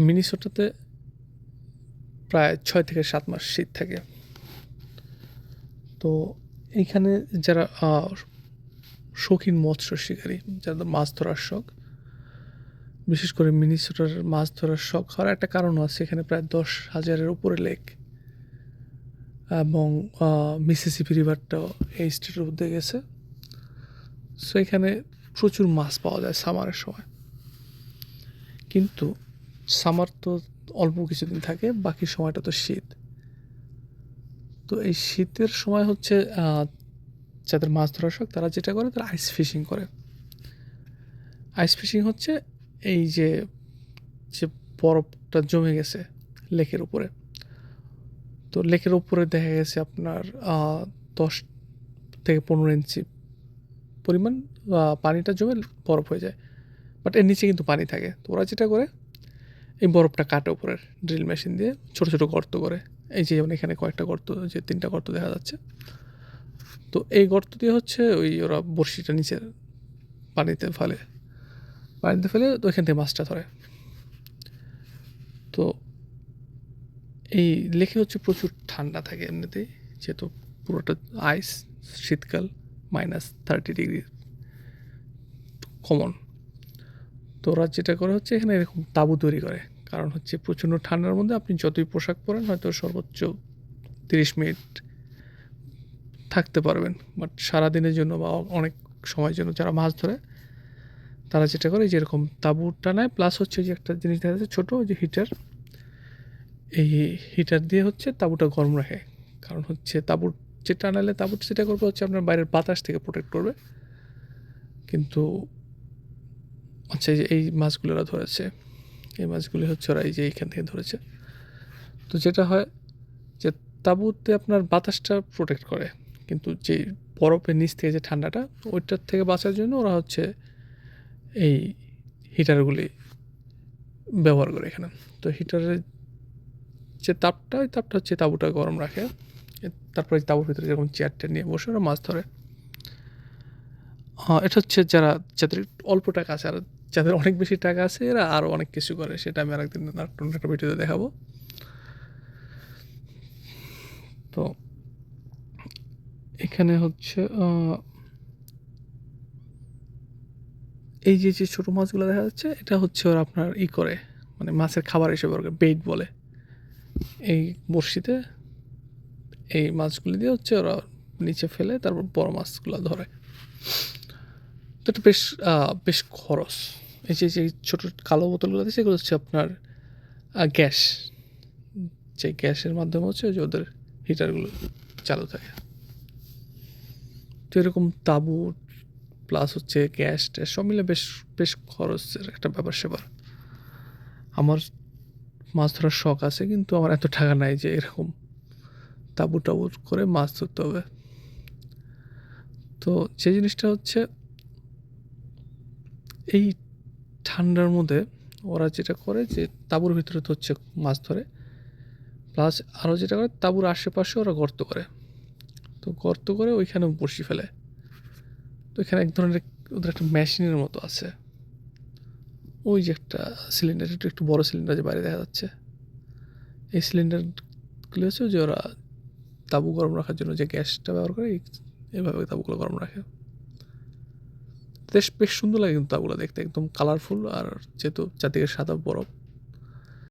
মিনেসোটাতে প্রায় 6 থেকে 7 মাস শীত থাকে। তো এইখানে যারা শৌখিন মৎস্য শিকারী, যাদের মাছ ধরার শখ, বিশেষ করে মিনেসোটার মাছ ধরার শখ হওয়ার একটা কারণও আছে। এখানে প্রায় 10,000-এর উপরে লেক এবং মিসিসিপি রিভারটাও এই স্টেটের মধ্যে গেছে। সো এখানে প্রচুর মাছ পাওয়া যায় সামারের সময়। কিন্তু সামার তো অল্প কিছুদিন থাকে, বাকি সময়টা তো শীত। তো এই শীতের সময় হচ্ছে যাদের মাছ ধরার শখ তারা যেটা করে, তারা আইস ফিশিং করে। আইস ফিশিং হচ্ছে এই যে যে বরফটা জমে গেছে লেকের উপরে, তো লেকের উপরে দেখা গেছে আপনার 10 থেকে 15 ইঞ্চি পরিমাণ পানিটা জমে বরফ হয়ে যায়, বাট এর নিচে কিন্তু পানি থাকে। তো ওরা যেটা করে, এই বরফটা কাটে উপরের ড্রিল মেশিন দিয়ে, ছোট ছোট গর্ত করে। এই যে যেমন এখানে কয়েকটা গর্ত, যে 3টা গর্ত দেখা যাচ্ছে। তো এই গর্ত দিয়ে হচ্ছে ওরা বড়শিটা নিচে পানিতে ফেলে, তো ওইখান থেকে মাছটা ধরে। তো এই লেকে হচ্ছে প্রচুর ঠান্ডা থাকে এমনিতেই, যেহেতু পুরোটা আইস, শীতকাল -30 ডিগ্রি কমন। তো ওরা যেটা করে হচ্ছে এখানে এরকম তাঁবু তৈরি করে, কারণ হচ্ছে প্রচণ্ড ঠান্ডার মধ্যে আপনি যতই পোশাক পরেন হয়তো সর্বোচ্চ 30 মিনিট থাকতে পারবেন, বাট সারাদিনের জন্য বা অনেক সময়ের জন্য যারা মাছ ধরে তারা যেটা করে যেরকম তাঁবুটা নেয়, প্লাস হচ্ছে যে একটা জিনিস দেখা যাচ্ছে ছোটো, যে হিটার, এই হিটার দিয়ে হচ্ছে তাঁবুটা গরম রাখে। কারণ হচ্ছে তাঁবুর যে টানালে তাঁবুর যেটা করবে হচ্ছে আপনার বাইরের বাতাস থেকে প্রোটেক্ট করবে। কিন্তু আচ্ছা, এই মাছগুলো ওরা ধরেছে, এই মাছগুলি হচ্ছে ওরা এই যে এইখান থেকে ধরেছে। তো যেটা হয় যে তাঁবুতে আপনার বাতাসটা প্রোটেক্ট করে, কিন্তু যে বরফের নিচ থেকে যে ঠান্ডাটা, ওইটার থেকে বাঁচার জন্য ওরা হচ্ছে এই হিটারগুলি ব্যবহার করে এখানে। তো হিটারের যে তাপটা, ওই তাপটা হচ্ছে তাঁবুটা গরম রাখে। তারপরে তাঁবুর ভিতরে যেরকম চেয়ারটা নিয়ে বসে ওরা মাছ ধরে। এটা হচ্ছে যাদের অল্প টাকা আছে, আর যাদের অনেক বেশি টাকা আছে এরা আরও অনেক কিছু করে, সেটা আমি আরেকদিন একটা ভিডিওতে দেখাবো। তো এখানে হচ্ছে এই যে ছোটো মাছগুলো দেখা যাচ্ছে, এটা হচ্ছে ওরা আপনার করে, মানে মাছের খাবার হিসেবে ওরা বেইট বলে। এই বড়শিতে এই মাছগুলি দিয়ে হচ্ছে ওরা নিচে ফেলে, তারপর বড় মাছগুলো ধরে। তো এটা বেশ খরচ। এই যে ছোটো কালো বোতলগুলো আছে, সেগুলো হচ্ছে আপনার গ্যাস, যে গ্যাসের মাধ্যমে হচ্ছে যে ওদের হিটারগুলো চালু থাকে। তো এরকম তাঁবু প্লাস হচ্ছে গ্যাস ট্যাস সব মিলে বেশ খরচের একটা ব্যাপার-স্যাপার। আমার মাছ ধরার শখ আছে, কিন্তু আমার এত টাকা নাই যে এরকম তাঁবু-টাবু করে মাছ ধরতে হবে। তো যে জিনিসটা হচ্ছে, এই ঠান্ডার মধ্যে ওরা যেটা করে যে তাঁবুর ভিতরে তো হচ্ছে মাছ ধরে, প্লাস আরও যেটা করে তাঁবুর আশেপাশে ওরা গর্ত করে। তো গর্ত করে ওইখানে বড়শি ফেলে। তো এখানে এক ধরনের ওদের একটা মেশিনের মতো আছে, ওই যে একটা সিলিন্ডার, একটু বড় সিলিন্ডার যে বাইরে দেখা যাচ্ছে, এই সিলিন্ডারগুলো হচ্ছে যে ওরা তাঁবু গরম রাখার জন্য যে গ্যাসটা ব্যবহার করে, এইভাবে তাঁবুগুলো গরম রাখে। বেশ সুন্দর লাগে কিন্তু তাঁবুগুলো দেখতে, একদম কালারফুল। আর যেহেতু চারদিকে সাদা বরফ,